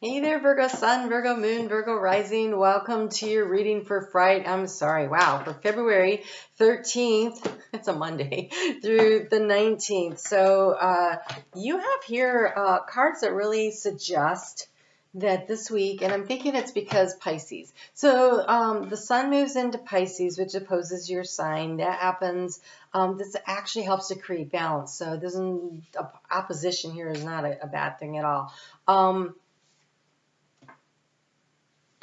Hey there, Virgo Sun, Virgo Moon, Virgo Rising. Welcome to your reading for Friday. For February 13th. It's a Monday through the 19th. So you have here cards that really suggest that this week, and I'm thinking it's because Pisces. So the Sun moves into Pisces, which opposes your sign. That happens. This actually helps to create balance. So this opposition here is not a bad thing at all.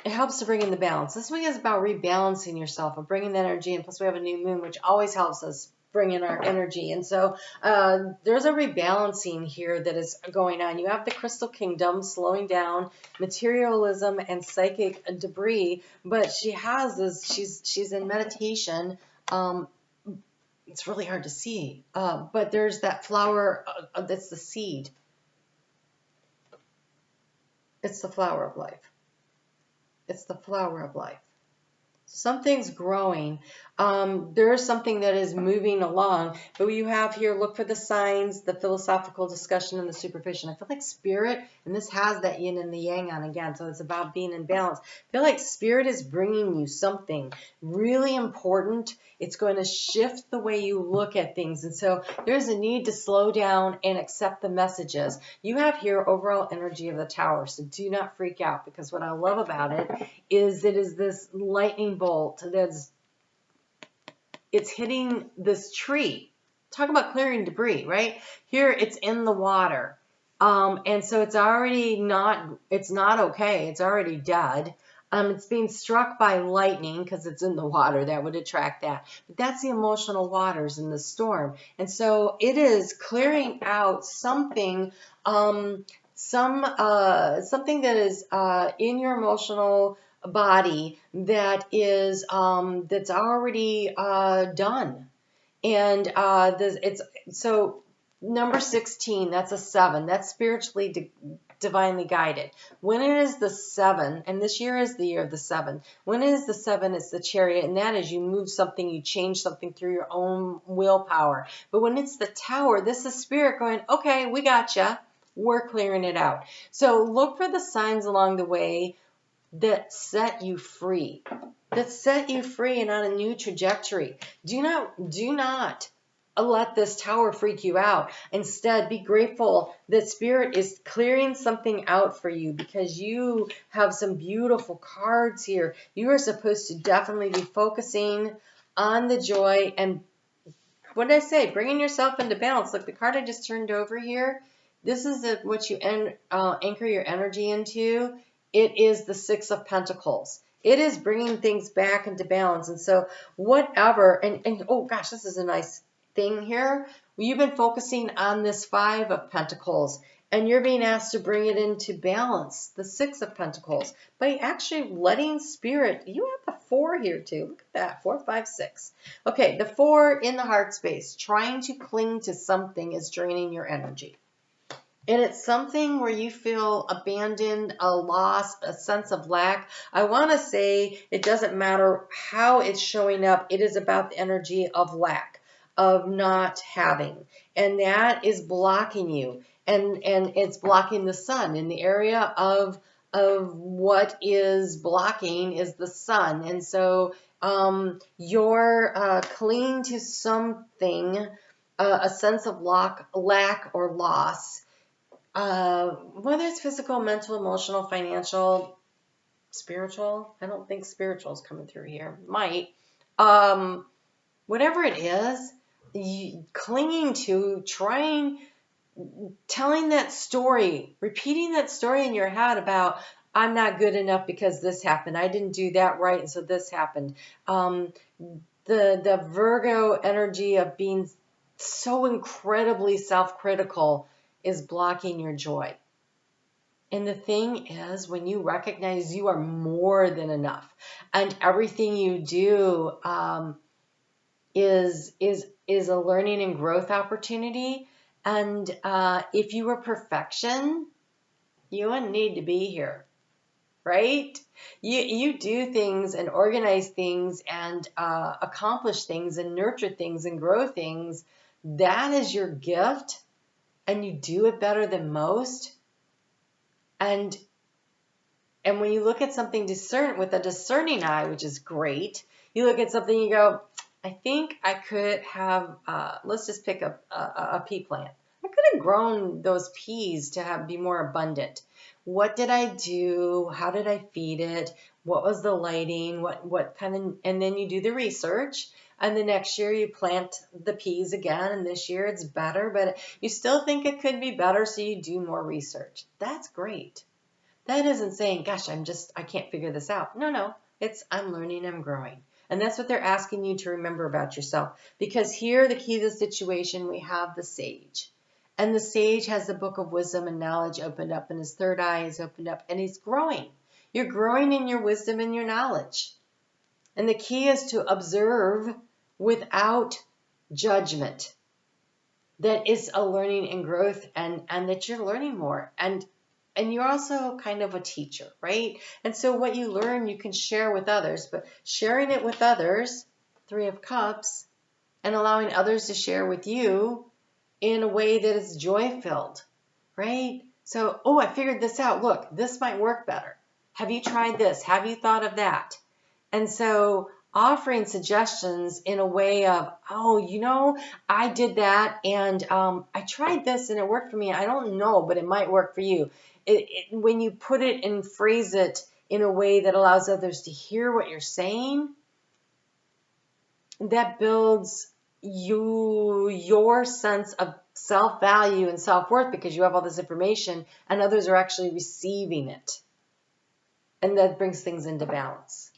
It helps to bring in the balance. This week is about rebalancing yourself and bringing that energy in. Plus, we have a new moon, which always helps us bring in our energy. And so there's a rebalancing here that is going on. You have the crystal kingdom slowing down, materialism and psychic debris. But she has this. She's in meditation. It's really hard to see. But there's that flower. That's the seed. It's the flower of life. It's the flower of life. Something's growing. There's something that is moving along. But you have here, look for the signs, the philosophical discussion, and the superficial. I feel like spirit, and this has that yin and the yang on again, so it's about being in balance. I feel like spirit is bringing you something really important. It's going to shift the way you look at things. And so there's a need to slow down and accept the messages. You have here overall energy of the Tower, so do not freak out, because what I love about it is this lightning bolt it's hitting this tree. Talk about clearing debris, right? Here it's in the water. And so it's already not okay. It's already dead. It's being struck by lightning because it's in the water. That would attract that. But that's the emotional waters in the storm. And so it is clearing out something, something that is in your emotional body that is that's already done. And so number 16, that's a 7. That's spiritually divinely guided. When it is the 7, and this year is the year of the 7. When it is the 7, it's the Chariot, and that is you move something, you change something through your own willpower. But when it's the Tower, this is spirit going, okay, we gotcha. We're clearing it out. So look for the signs along the way that set you free. That set you free and on a new trajectory. Do not let this Tower freak you out. Instead, be grateful that spirit is clearing something out for you, because you have some beautiful cards here. You are supposed to definitely be focusing on the joy and, what did I say, bringing yourself into balance. Look, the card I just turned over here, this is what you anchor your energy into. It is the 6 of Pentacles. It is bringing things back into balance. And so whatever, and oh gosh, this is a nice thing here. You've been focusing on this 5 of Pentacles, and you're being asked to bring it into balance, the 6 of Pentacles, by actually letting spirit. You have the 4 here too. Look at that, 4, 5, 6. Okay, the 4 in the heart space, trying to cling to something is draining your energy. And it's something where you feel abandoned, a loss, a sense of lack. I want to say it doesn't matter how it's showing up. It is about the energy of lack, of not having. And that is blocking you. And it's blocking the sun. In the area of what is blocking is the sun. And so you're clinging to something, a sense of lack or loss. Whether it's physical, mental, emotional, financial, spiritual. I don't think spiritual is coming through here. Might. Whatever it is, clinging to, telling that story, repeating that story in your head about, I'm not good enough because this happened. I didn't do that right, and so this happened. The Virgo energy of being so incredibly self-critical is blocking your joy. And the thing is, when you recognize you are more than enough, and everything you do is a learning and growth opportunity, and if you were perfection, you wouldn't need to be here, right? You do things and organize things and accomplish things and nurture things and grow things. That is your gift. And you do it better than most. And And when you look at something with a discerning eye, which is great, you look at something, you go, I think I could have, let's just pick a pea plant. I could have grown those peas to be more abundant. What did I do? How did I feed it? What was the lighting? What kind of, and then you do the research. And the next year you plant the peas again, and this year it's better, but you still think it could be better, so you do more research. That's great. That isn't saying, gosh, I can't figure this out. No, it's I'm learning, I'm growing. And that's what they're asking you to remember about yourself. Because here, the key to the situation, we have the sage. And the sage has the book of wisdom and knowledge opened up, and his third eye is opened up, and he's growing. You're growing in your wisdom and your knowledge. And the key is to observe without judgment. That is a learning and growth, and that you're learning more. And you're also kind of a teacher, right? And so what you learn, you can share with others. But sharing it with others, Three of Cups, and allowing others to share with you in a way that is joy-filled, right? So, oh, I figured this out. Look, this might work better. Have you tried this? Have you thought of that? And so offering suggestions in a way of, oh, I did that, and I tried this, and it worked for me. I don't know, but it might work for you. When you put it and phrase it in a way that allows others to hear what you're saying, that builds your sense of self-value and self-worth, because you have all this information and others are actually receiving it. And that brings things into balance.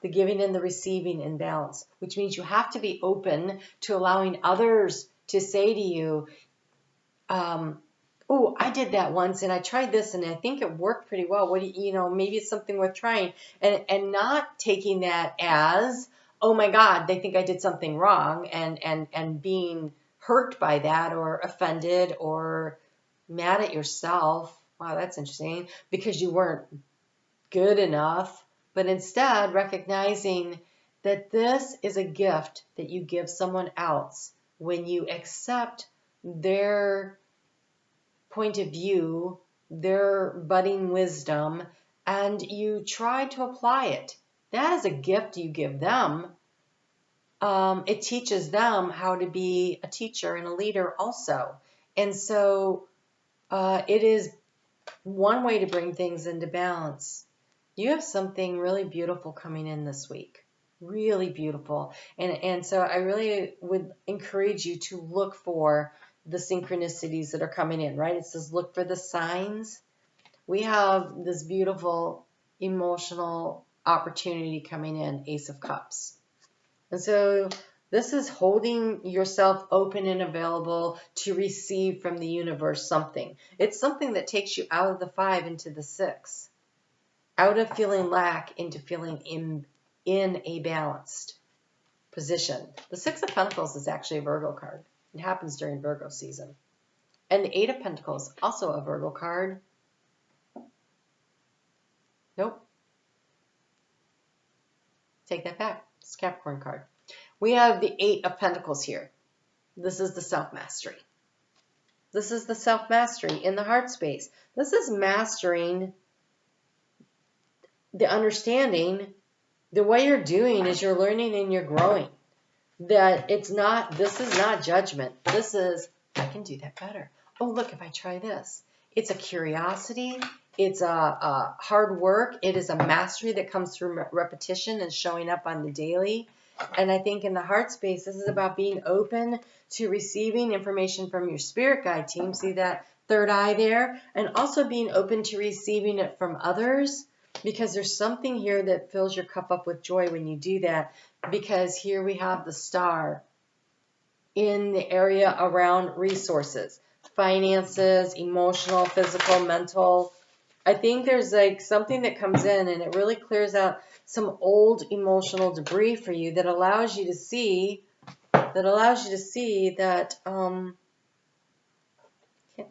The giving and the receiving in balance, which means you have to be open to allowing others to say to you, oh, I did that once and I tried this and I think it worked pretty well. What do you maybe it's something worth trying, and not taking that as, oh my God, they think I did something wrong, and being hurt by that or offended or mad at yourself. Wow, that's interesting, because you weren't good enough. But instead recognizing that this is a gift that you give someone else when you accept their point of view, their budding wisdom, and you try to apply it. That is a gift you give them. It teaches them how to be a teacher and a leader also. And so it is one way to bring things into balance. You have something really beautiful coming in this week. Really beautiful. And so I really would encourage you to look for the synchronicities that are coming in, right? It says look for the signs. We have this beautiful emotional opportunity coming in, Ace of Cups. And so this is holding yourself open and available to receive from the universe something. It's something that takes you out of the 5 into the 6. Out of feeling lack into feeling in a balanced position. The 6 of Pentacles is actually a Virgo card. It happens during Virgo season. And the 8 of Pentacles, also a Virgo card. Nope. Take that back. It's a Capricorn card. We have the 8 of Pentacles here. This is the self-mastery. This is the self-mastery in the heart space. This is mastering the understanding that what you're doing is you're learning and you're growing. That this is not judgment. This is, I can do that better. Oh, look, if I try this. It's a curiosity. It's a hard work. It is a mastery that comes through repetition and showing up on the daily. And I think in the heart space, this is about being open to receiving information from your spirit guide team. See that third eye there? And also being open to receiving it from others. Because there's something here that fills your cup up with joy when you do that. Because here we have the star in the area around resources, finances, emotional, physical, mental. I think there's like something that comes in and it really clears out some old emotional debris for you that allows you to see that, can't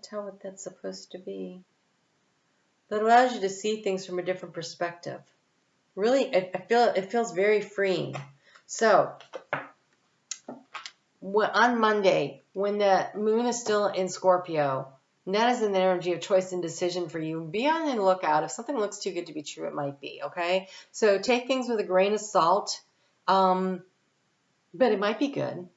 tell what that's supposed to be. That allows you to see things from a different perspective. Really, it feels very freeing. So, on Monday, when the moon is still in Scorpio, And that is an energy of choice and decision for you. Be on the lookout. If something looks too good to be true, it might be, okay? So take things with a grain of salt, but it might be good.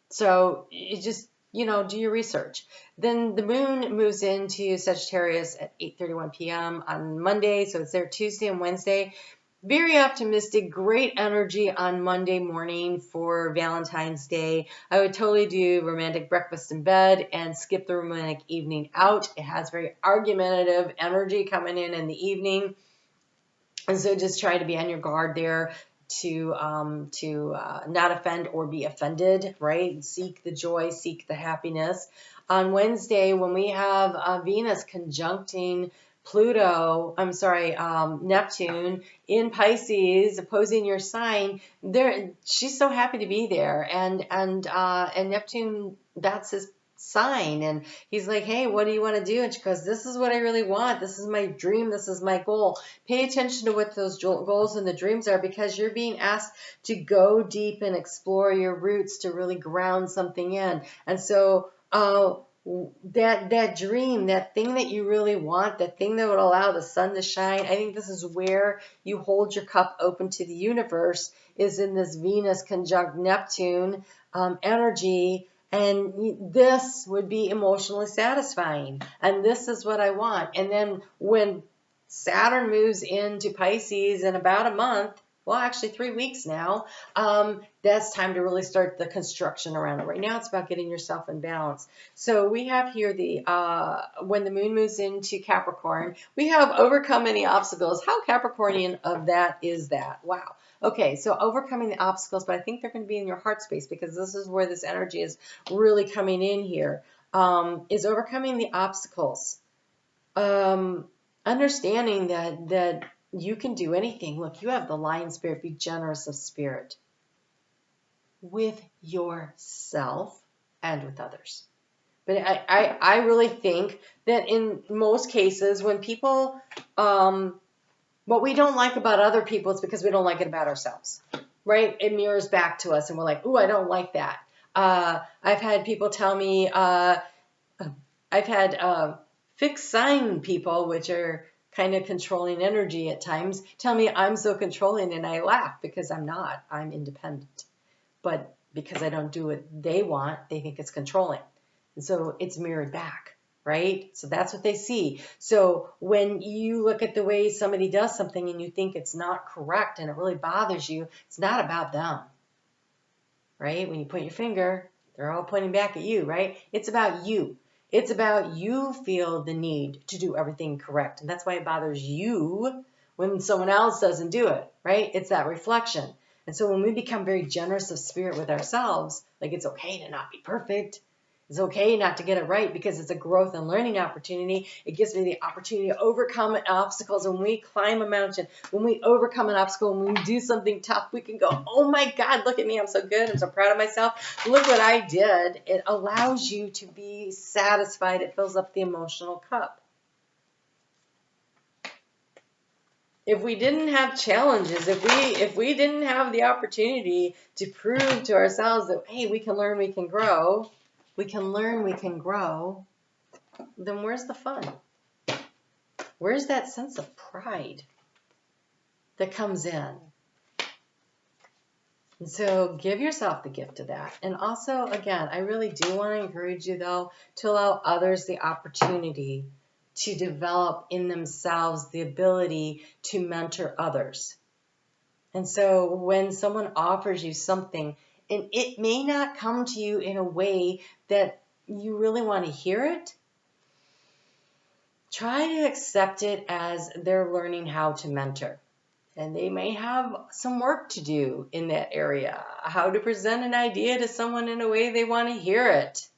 So you just, do your research. Then the moon moves into Sagittarius at 8:31 p.m. on Monday. So it's there Tuesday and Wednesday. Very optimistic, great energy on Monday morning for Valentine's Day. I would totally do romantic breakfast in bed and skip the romantic evening out. It has very argumentative energy coming in the evening. And so just try to be on your guard there to not offend or be offended, right? Seek the joy, seek the happiness. On Wednesday, when we have Venus conjuncting Neptune in Pisces, opposing your sign, she's so happy to be there, and Neptune, that's his sign, and he's like, hey, what do you want to do? And she goes, this is what I really want. This is my dream. This is my goal. Pay attention to what those goals and the dreams are, because you're being asked to go deep and explore your roots, to really ground something in. And so that dream, that thing that you really want, that thing that would allow the sun to shine, I think this is where you hold your cup open to the universe, is in this Venus conjunct Neptune energy. And this would be emotionally satisfying. And this is what I want. And then when Saturn moves into Pisces in about a month, well, actually 3 weeks now, that's time to really start the construction around it. Right now, it's about getting yourself in balance. So we have here when the moon moves into Capricorn, we have overcome any obstacles. How Capricornian of that is that? Wow. Okay, so overcoming the obstacles, but I think they're going to be in your heart space, because this is where this energy is really coming in here, is overcoming the obstacles. Understanding that you can do anything. Look, you have the lion spirit. Be generous of spirit with yourself and with others. But I really think that in most cases, when people, what we don't like about other people is because we don't like it about ourselves, right? It mirrors back to us, and we're like, ooh, I don't like that. I've had people tell me, I've had fixed sign people, which are kind of controlling energy at times, tell me I'm so controlling, and I laugh, because I'm not. I'm independent. But because I don't do what they want, they think it's controlling. And so it's mirrored back. Right? So that's what they see. So when you look at the way somebody does something and you think it's not correct and it really bothers you, it's not about them. Right? When you point your finger, they're all pointing back at you, right? It's about you. It's about you feel the need to do everything correct. And that's why it bothers you when someone else doesn't do it, right? It's that reflection. And so when we become very generous of spirit with ourselves, like it's okay to not be perfect. It's okay not to get it right, because it's a growth and learning opportunity. It gives me the opportunity to overcome obstacles. When we climb a mountain, when we overcome an obstacle, when we do something tough, we can go, oh my God, look at me. I'm so good. I'm so proud of myself. Look what I did. It allows you to be satisfied. It fills up the emotional cup. If we didn't have challenges, if we didn't have the opportunity to prove to ourselves that, hey, we can learn, we can grow, we can learn, we can grow, then where's the fun? Where's that sense of pride that comes in? And so give yourself the gift of that. And also, again, I really do want to encourage you, though, to allow others the opportunity to develop in themselves the ability to mentor others. And so when someone offers you something, and it may not come to you in a way that you really want to hear it, try to accept it as they're learning how to mentor. And they may have some work to do in that area, how to present an idea to someone in a way they want to hear it.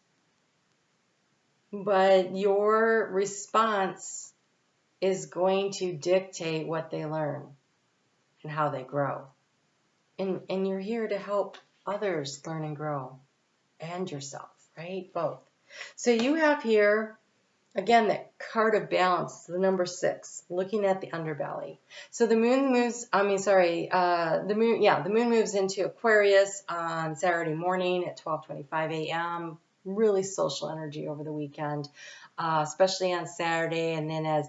But your response is going to dictate what they learn and how they grow. And you're here to help others learn and grow, and yourself, right? Both. So you have here, again, that card of balance, the number 6, looking at the underbelly. So the moon moves, the moon moves into Aquarius on Saturday morning at 12:25 a.m. really social energy over the weekend, especially on Saturday. And then as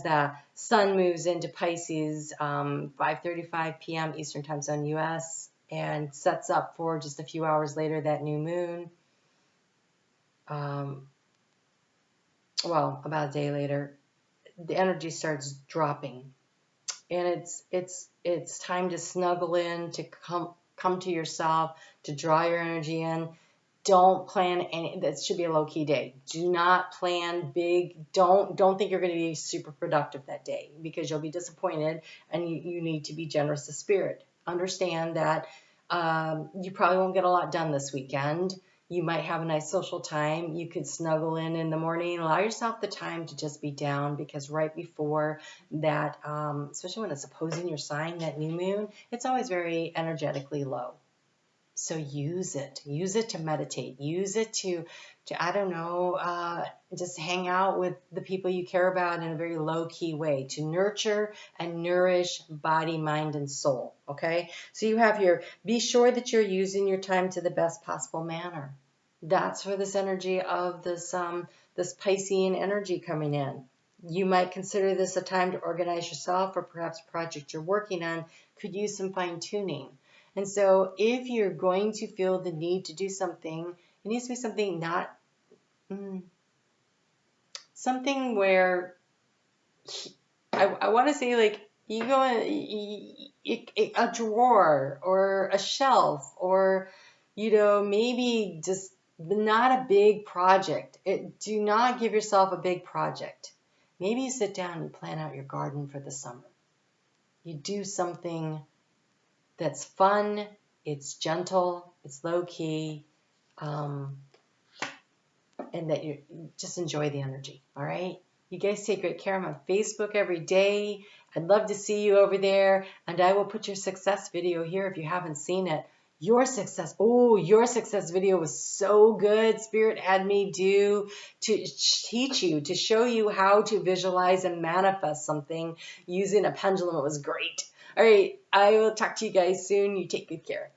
the sun moves into Pisces, 5:35 p.m. Eastern Time Zone U.S., and sets up for just a few hours later that new moon. Well, about a day later, the energy starts dropping, and it's time to snuggle in, to come to yourself, to draw your energy in. Don't plan any. That should be a low key day. Do not plan big. Don't think you're going to be super productive that day, because you'll be disappointed, and you need to be generous of spirit. Understand that you probably won't get a lot done this weekend. You might have a nice social time. You could snuggle in the morning. Allow yourself the time to just be down, because right before that, especially when it's opposing your sign, that new moon, it's always very energetically low. So use it. Use it to meditate. Use it to I don't know, just hang out with the people you care about in a very low-key way, to nurture and nourish body, mind, and soul, okay? So you have here, be sure that you're using your time to the best possible manner. That's for this energy of this Piscean energy coming in. You might consider this a time to organize yourself, or perhaps a project you're working on could use some fine-tuning. And so if you're going to feel the need to do something, it needs to be something not, something where, I want to say, like, you go in a drawer or a shelf, or, maybe just not a big project. Do not give yourself a big project. Maybe you sit down and plan out your garden for the summer. You do something that's fun, it's gentle, it's low-key, and that you just enjoy the energy, all right? You guys take great care. I'm on Facebook every day. I'd love to see you over there, and I will put your success video here if you haven't seen it. Your success video was so good. Spirit had me to teach you, to show you how to visualize and manifest something using a pendulum. It was great. All right, I will talk to you guys soon. You take good care.